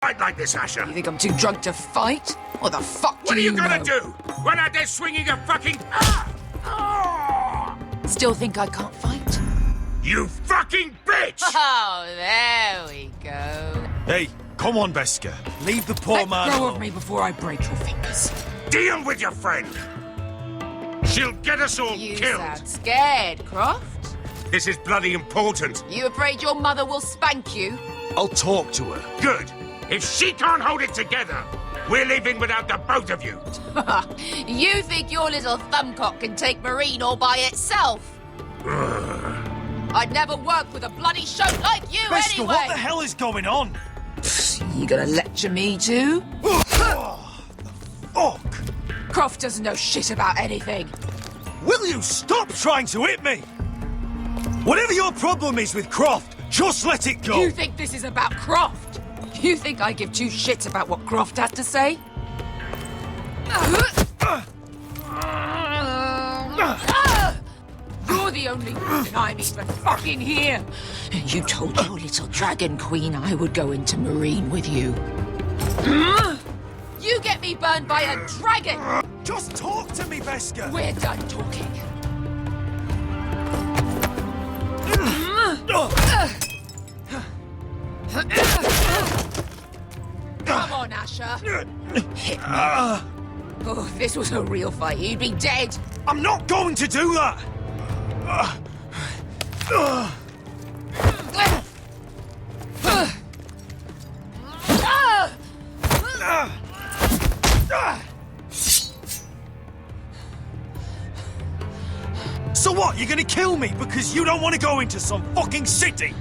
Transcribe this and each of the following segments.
Fight like this, Asher. You think I'm too drunk to fight? What the fuck What do are you gonna know? do? Run out there swinging a fucking... Still think I can't fight? You fucking bitch! Oh, there we go. Hey, come on, Beska. Leave the poor man Let go alone. of me before I break your fingers. Deal with your friend. She'll get us all You killed. sound scared, Croft. This is bloody important. You afraid your mother will spank you? I'll talk to her. Good. If she can't hold it together, we're leaving without the both of you. You think your little thumbcock can take Marine all by itself? I'd never work with a bloody show like you Beska, anyway! what the hell is going on? You gonna lecture me too? Fuck! Croft doesn't know shit about anything. Will you stop trying to hit me? Whatever your problem is with Croft, just let it go. You think this is about Croft? You think I give two shits about what Croft had to say? You're the only reason I'm even fucking here. You told your little dragon queen I would go into Marine with you. You get me burned by a dragon! Just talk to me, Beska. We're done talking. Come on, Asher. Hit me. Oh, if this was a real fight, you'd be dead. I'm not going to do that. So what, you're gonna kill me because you don't want to go into some fucking city?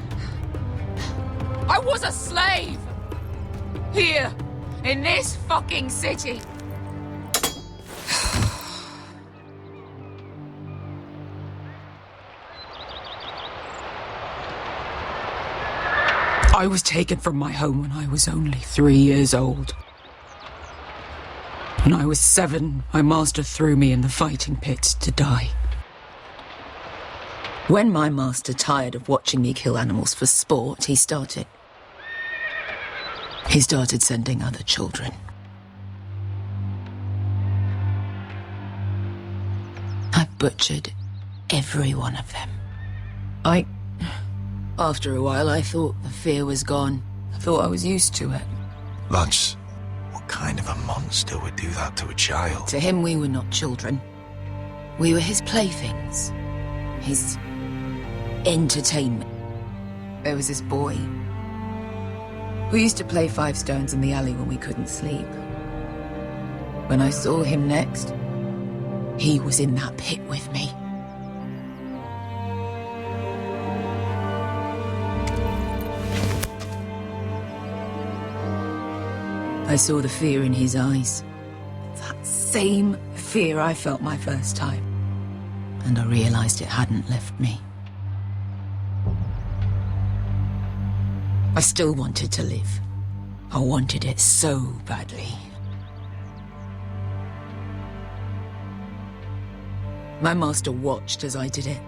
I was a slave! Here, in this fucking city. I was taken from my home when I was only 3 years old. When I was 7, my master threw me in the fighting pit to die. When my master tired of watching me kill animals for sport, he started sending other children. I butchered every one of them. After a while, I thought the fear was gone. I thought I was used to it. Lance, what kind of a monster would do that to a child? To him, we were not children. We were his playthings. His entertainment. There was this boy who used to play 5 stones in the alley when we couldn't sleep. When I saw him next, he was in that pit with me. I saw the fear in his eyes. That same fear I felt my first time. And I realized it hadn't left me. I still wanted to live. I wanted it so badly. My master watched as I did it,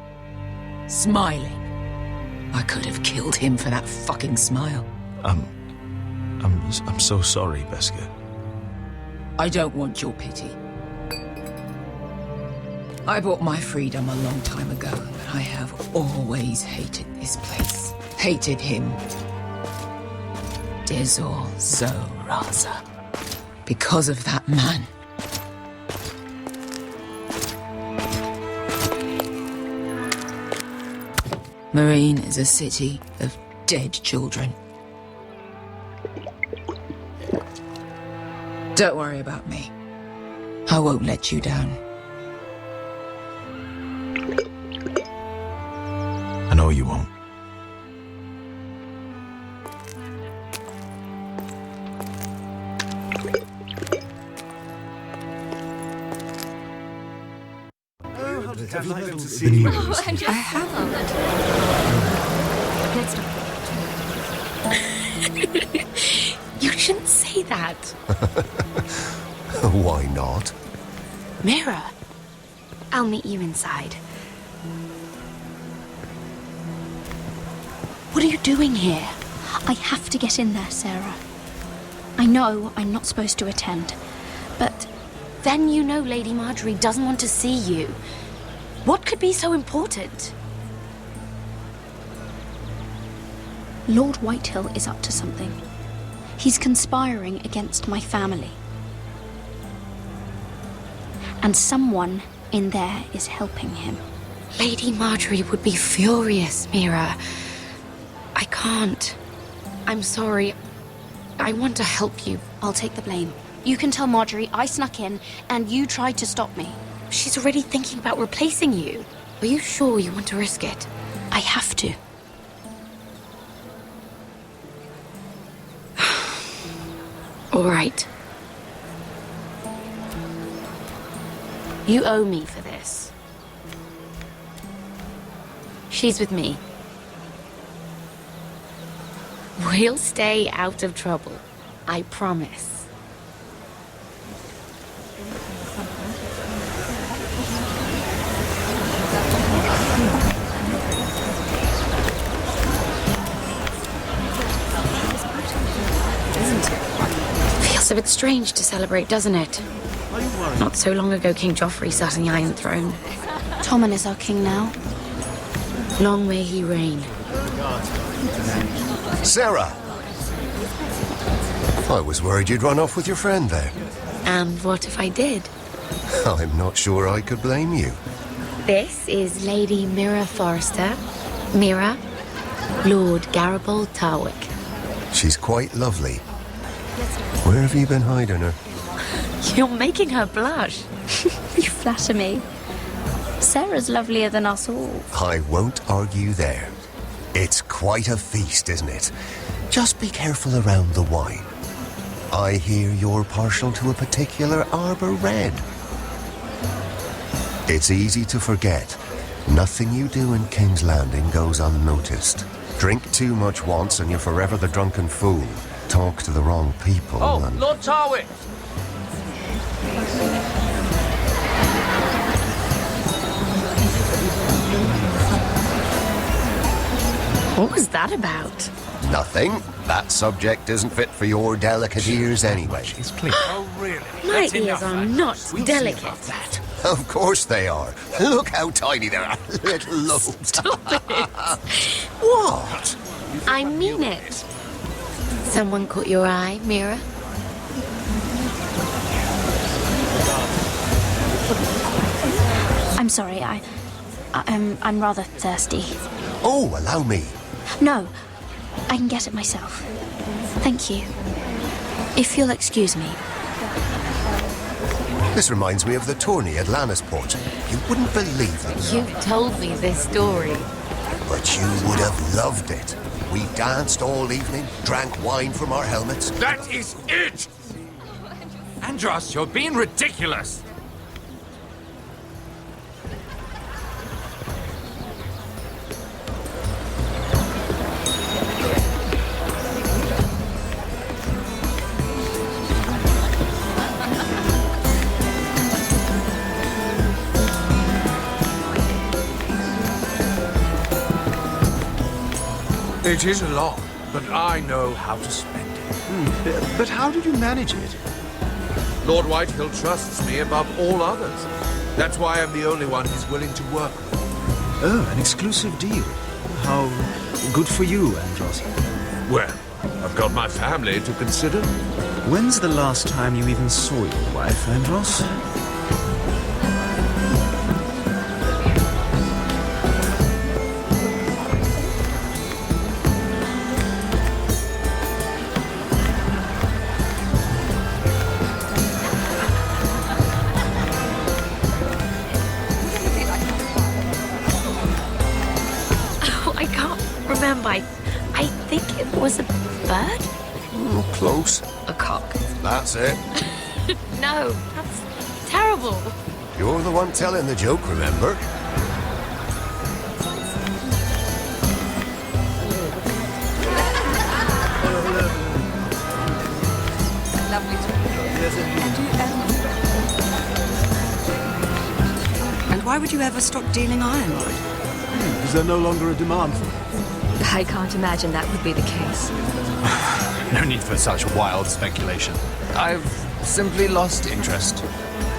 smiling. I could have killed him for that fucking smile. I'm so sorry, Beska. I don't want your pity. I bought my freedom a long time ago, but I have always hated this place. Hated him. Dezor Zoraza. Because of that man. Marine is a city of dead children. Don't worry about me. I won't let you down. I know you won't. I haven't. You shouldn't say that. Why not? Mira, I'll meet you inside. What are you doing here? I have to get in there, Sarah. know I'm not supposed to attend, but then you know Lady Marjorie doesn't want to see you. What could be so important? Lord Whitehill is up to something. He's conspiring against my family. And someone in there is helping him. Lady Marjorie would be furious, Mira. I can't. I'm sorry. I want to help you. I'll take the blame. You can tell Marjorie I snuck in and you tried to stop me. She's already thinking about replacing you. Are you sure you want to risk it? I have to. All right. You owe me for this. She's with me. We'll stay out of trouble. I promise. Feels a bit strange to celebrate, doesn't it? Not so long ago, King Joffrey sat on the Iron Throne. Tommen is our king now. Long may he reign. Sarah! I was worried you'd run off with your friend there. And what if I did? I'm not sure I could blame you. This is Lady Mira Forrester. Mira, Lord Garibald Tarwick. She's quite lovely. Where have you been hiding her? You're making her blush. You flatter me. Sarah's lovelier than us all. I won't argue there. It's quite a feast, isn't it? Just be careful around the wine. I hear you're partial to a particular Arbor Red. It's easy to forget. Nothing you do in King's Landing goes unnoticed. Drink too much once and you're forever the drunken fool. Talk to the wrong people and... Lord Tarwick! What was that about? Nothing. That subject isn't fit for your delicate ears anyway. Oh, really? My That's ears enough, are man. not We'll see delicate. about that. Of course they are. Look how tiny they are. Little lobes. Stop it. What? I mean it. Someone caught your eye, Mira? I'm sorry, I'm rather thirsty. Oh, allow me. No, I can get it myself. Thank you. If you'll excuse me. This reminds me of the tourney at Lannisport. You wouldn't believe it. You told me this story. But you would have loved it. We danced all evening, drank wine from our helmets. That is it! Andros, you're being ridiculous. It is a lot, but I know how to spend it. But how did you manage it? Lord Whitehill trusts me above all others. That's why I'm the only one he's willing to work with. Oh, an exclusive deal. How good for you, Andros. Well, I've got my family to consider. When's the last time you even saw your wife, Andros? I think it was a bird? Close. A cock. That's it. No, that's terrible. You're the one telling the joke, remember? And why would you ever stop dealing ironwood? Is there no longer a demand for it? I can't imagine that would be the case. No need for such wild speculation. I've simply lost interest.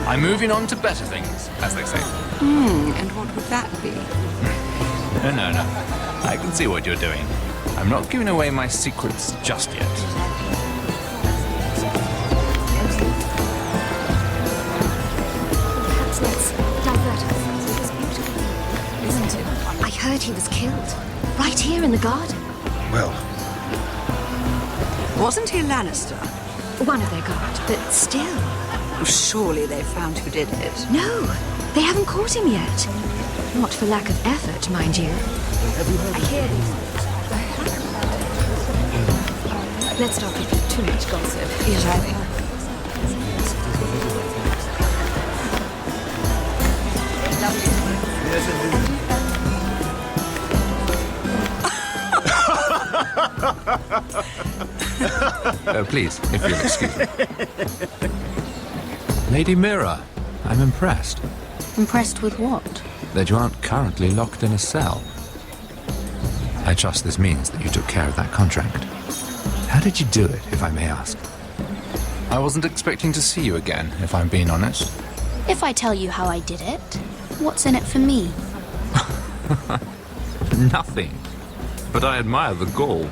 I'm moving on to better things, as they say. And what would that be? No. I can see what you're doing. I'm not giving away my secrets just yet. Perhaps let's divert ourselves with this beautiful, isn't it? I heard he was killed. Right here in the garden. Well, Wasn't he a Lannister? One of their guard, but still. Well, surely they found who did it. No, they haven't caught him yet. Not for lack of effort, mind you. I hear these. Let's not repeat too much gossip. Yes, I think. Please, if you'll excuse me. Lady Mira, I'm impressed Impressed with what? that you aren't currently locked in a cell. I trust this means that you took care of that contract. How did you do it, if I may ask? I wasn't expecting to see you again, if I'm being honest. If I tell you how I did it, what's in it for me? Nothing. But I admire the gall.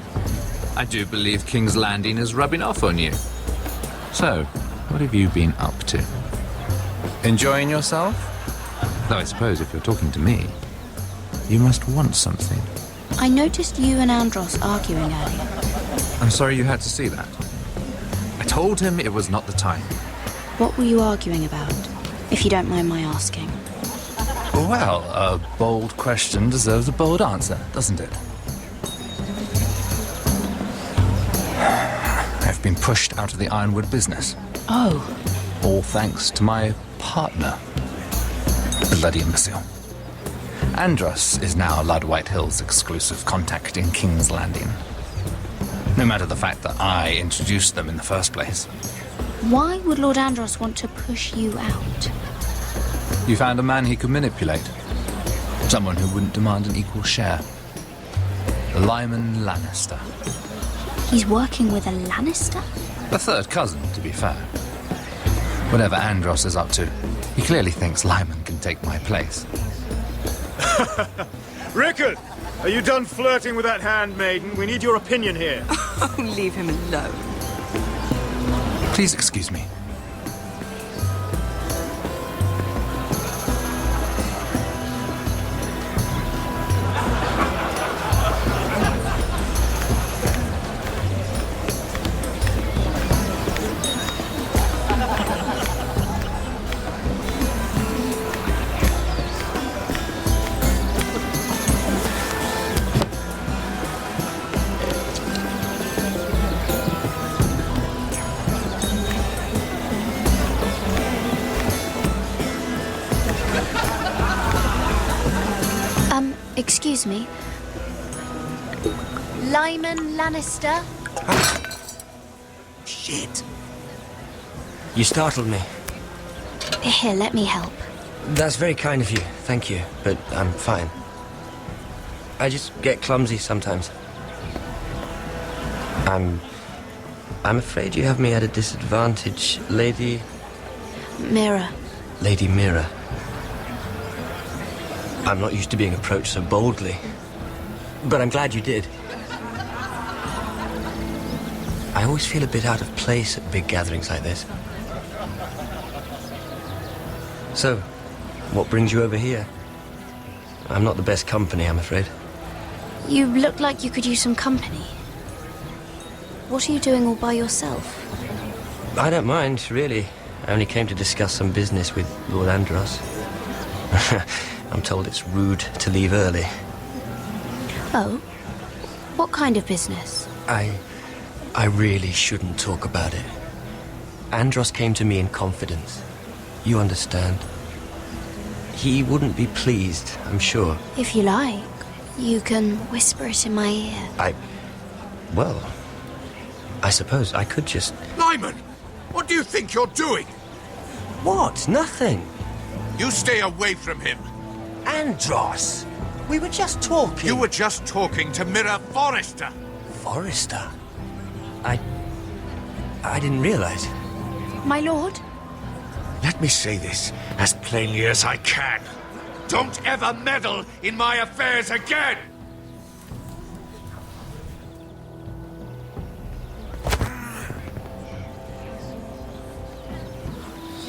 I do believe King's Landing is rubbing off on you. So, what have you been up to? Enjoying yourself? Though I suppose if you're talking to me, you must want something. I noticed you and Andros arguing earlier. I'm sorry you had to see that. I told him it was not the time. What were you arguing about, if you don't mind my asking? Well, a bold question deserves a bold answer, doesn't it? I've been pushed out of the ironwood business. Oh. All thanks to my partner. Bloody imbecile. Andros is now Lord Whitehill's exclusive contact in King's Landing. No matter the fact that I introduced them in the first place. Why would Lord Andros want to push you out? You found a man he could manipulate. Someone who wouldn't demand an equal share. Lyman Lannister. He's working with a Lannister? A third cousin, to be fair. Whatever Andros is up to, he clearly thinks Lyman can take my place. Rickard, are you done flirting with that handmaiden? We need your opinion here. Oh, leave him alone. Please excuse me. Excuse me. Lyman Lannister? Shit. You startled me. Here, let me help. That's very kind of you, thank you, but I'm fine. I just get clumsy sometimes. I'm afraid you have me at a disadvantage, Lady... Mira. Lady Mira. I'm not used to being approached so boldly, but I'm glad you did. I always feel a bit out of place at big gatherings like this. So, what brings you over here? I'm not the best company, I'm afraid. You look like you could use some company. What are you doing all by yourself? I don't mind, really. I only came to discuss some business with Lord Andros. I'm told it's rude to leave early. Oh? What kind of business? I really shouldn't talk about it. Andros came to me in confidence. You understand? He wouldn't be pleased, I'm sure. If you like, you can whisper it in my ear. Well, I suppose I could just... Lyman! What do you think you're doing? What? Nothing. You stay away from him. Andros! We were just talking. You were just talking to Mira Forrester. Forrester? I I didn't realize. My lord? Let me say this as plainly as I can. Don't ever meddle in my affairs again!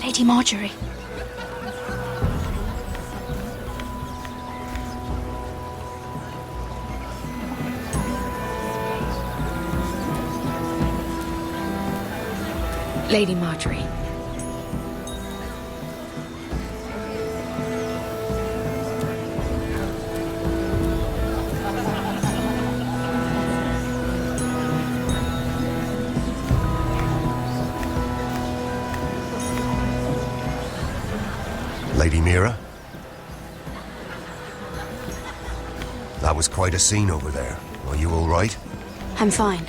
Lady Marjorie. Lady Marjorie. Lady Mira? That was quite a scene over there. Are you all right? I'm fine.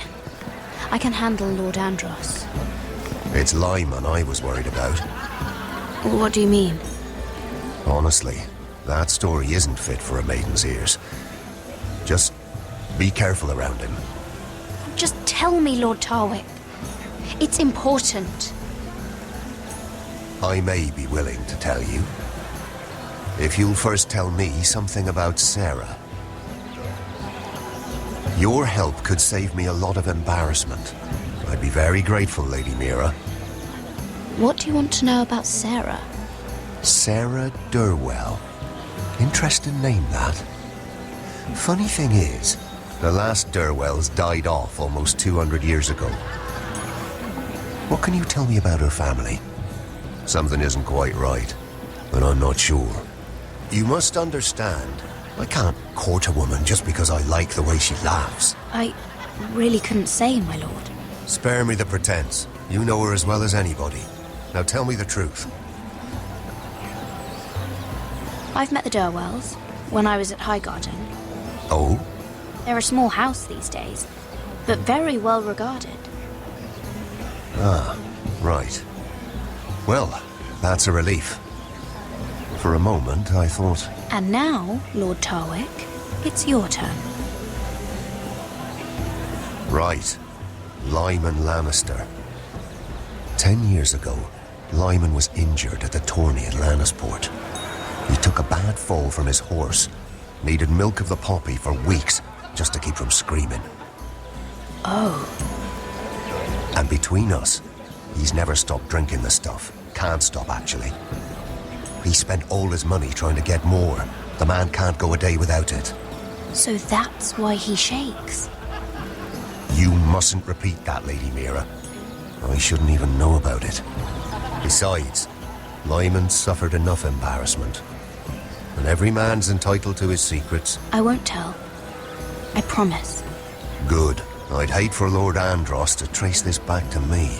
I can handle Lord Andros. It's Lyman I was worried about. What do you mean? Honestly, that story isn't fit for a maiden's ears. Just be careful around him. Just tell me, Lord Tarwick. It's important. I may be willing to tell you. If you'll first tell me something about Sarah. Your help could save me a lot of embarrassment. I'd be very grateful, Lady Mira. What do you want to know about Sarah? Sarah Durwell. Interesting name, that. Funny thing is, the last Durwells died off almost 200 years ago. What can you tell me about her family? Something isn't quite right, but I'm not sure. You must understand, I can't court a woman just because I like the way she laughs. I really couldn't say, my lord. Spare me the pretense. You know her as well as anybody. Now tell me the truth. I've met the Durwells when I was at Highgarden. Oh? They're a small house these days, but very well regarded. Ah, right. Well, that's a relief. For a moment, I thought... And now, Lord Tarwick, it's your turn. Right. Lyman Lannister. 10 years ago, Lyman was injured at the tourney at Lannisport. He took a bad fall from his horse. Needed milk of the poppy for weeks just to keep from screaming. Oh. And between us, he's never stopped drinking the stuff. Can't stop, actually. He spent all his money trying to get more. The man can't go a day without it. So that's why he shakes. You mustn't repeat that, Lady Mira. I shouldn't even know about it. Besides, Lyman suffered enough embarrassment. And every man's entitled to his secrets. I won't tell. I promise. Good. I'd hate for Lord Andros to trace this back to me.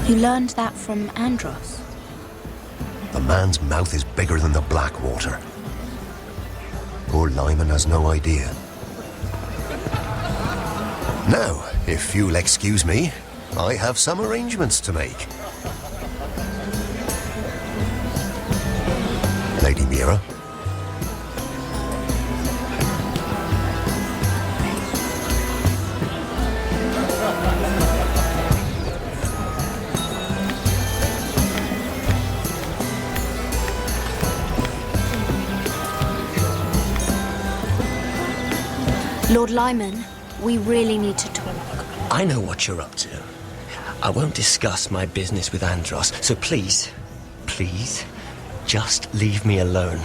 You learned that from Andros? The man's mouth is bigger than the Blackwater. Poor Lyman has no idea. Now, if you'll excuse me, I have some arrangements to make. Lady Mira? Lord Lyman, we really need to talk. I know what you're up to. I won't discuss my business with Andros, so please, just leave me alone.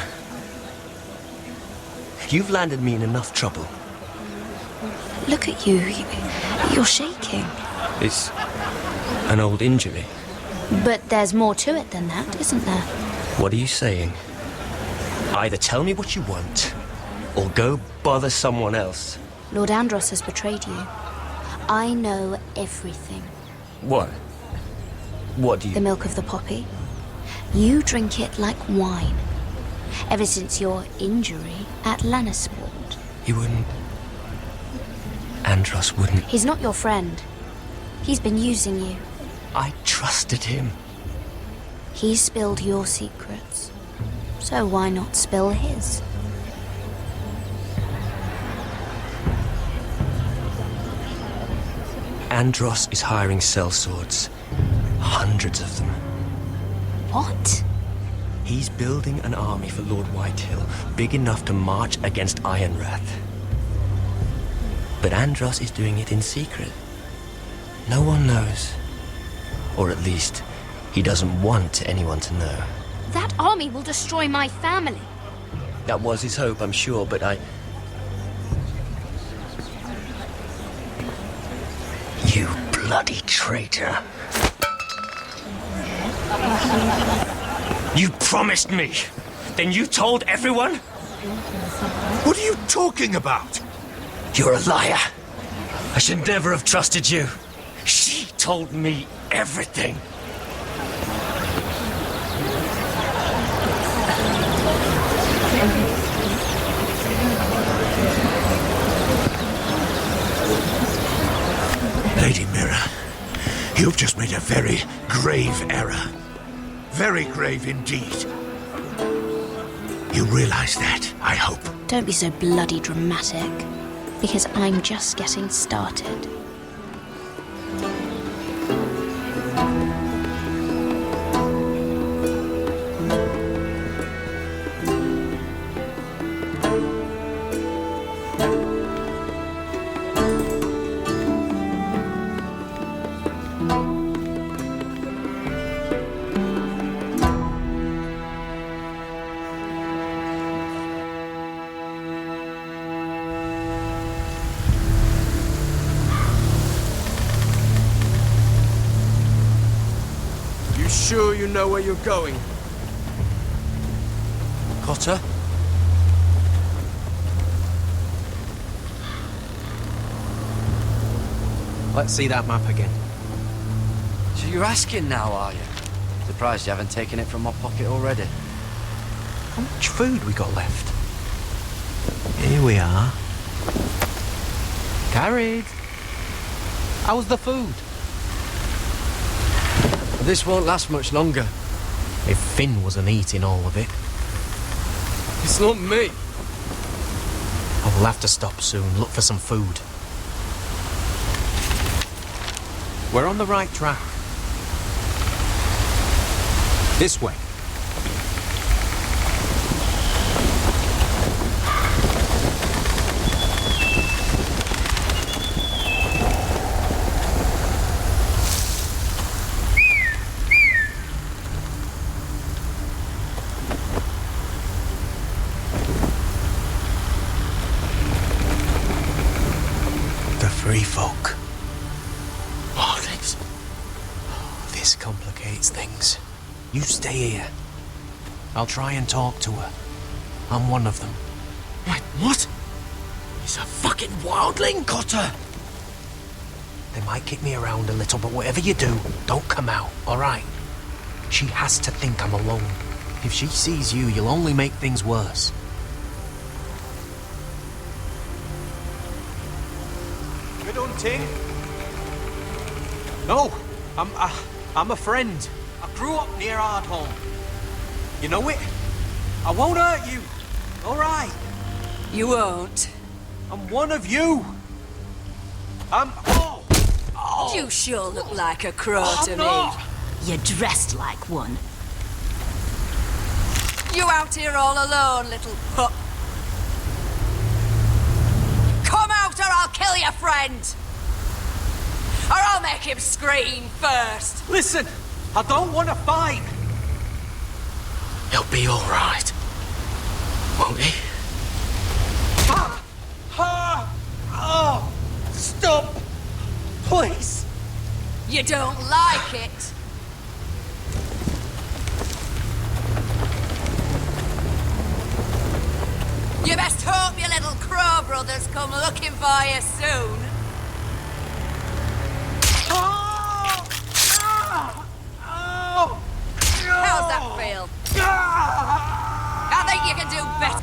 You've landed me in enough trouble. Look at you. You're shaking. It's an old injury. But there's more to it than that, isn't there? What are you saying? Either tell me what you want, or go bother someone else. Lord Andros has betrayed you. I know everything. What? What do you... The milk of the poppy. You drink it like wine. Ever since your injury at Lannisport. He wouldn't... Andros wouldn't... He's not your friend. He's been using you. I trusted him. He spilled your secrets. So why not spill his? Andros is hiring sellswords. Hundreds of them. What? He's building an army for Lord Whitehill, big enough to march against Ironrath. But Andros is doing it in secret. No one knows. Or at least, he doesn't want anyone to know. That army will destroy my family. That was his hope, I'm sure, but You bloody traitor. You promised me. Then you told everyone? What are you talking about? You're a liar. I should never have trusted you. She told me everything. Lady Mira, you've just made a very grave error. Very grave indeed. You realize that, I hope. Don't be so bloody dramatic, because I'm just getting started. Sure you know where you're going? Cotter? Let's see that map again. So you're asking now, are you? Surprised you haven't taken it from my pocket already. How much food we got left? Here we are. Carried. How's the food? This won't last much longer. If Finn wasn't eating all of it. It's not me. I will have to stop soon, look for some food. We're on the right track. This way. Free folk. Morlings. This complicates things. You stay here. I'll try and talk to her. I'm one of them. Wait, what? He's a fucking wildling, Cotter! They might kick me around a little, but whatever you do, don't come out, alright? She has to think I'm alone. If she sees you, you'll only make things worse. Ting? No, I'm a friend. I grew up near Ardholm. You know it? I won't hurt you. All right. You won't. I'm one of you. You sure look like a crow to not. me. You're dressed like one. You out here all alone, little pup? Come out or I'll kill your friend! Or I'll make him scream first! Listen, I don't want to fight. He'll be alright. Won't he? Stop! Please! You don't like it? You best hope your little crow brothers come looking for you soon. How's that feel? I think you can do better.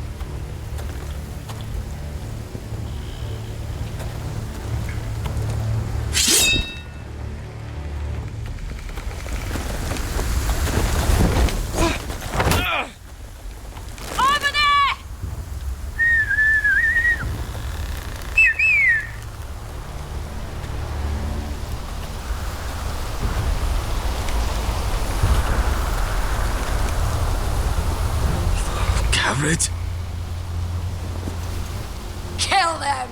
Over there! Gared! Kill them!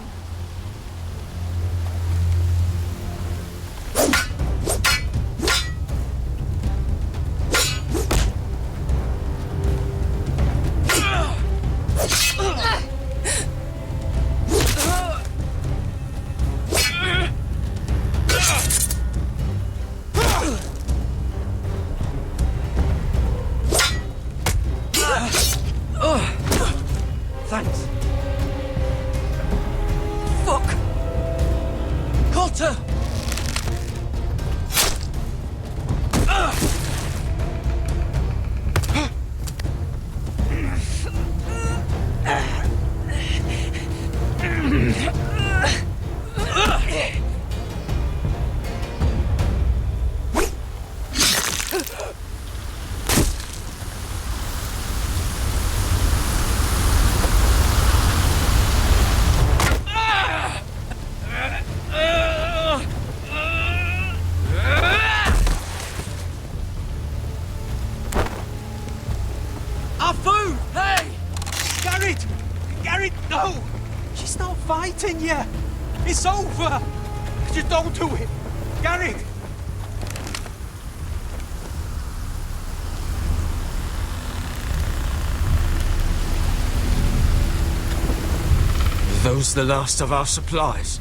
Thanks. Fuck! Cotter! Our food! Hey! Garrett! Garrett, no! She's not fighting yet! It's over! Just don't do it! Garrett! Are those the last of our supplies?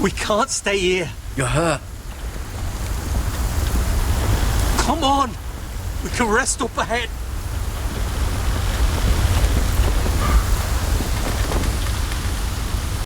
We can't stay here. You're hurt. Come on! We can rest up ahead.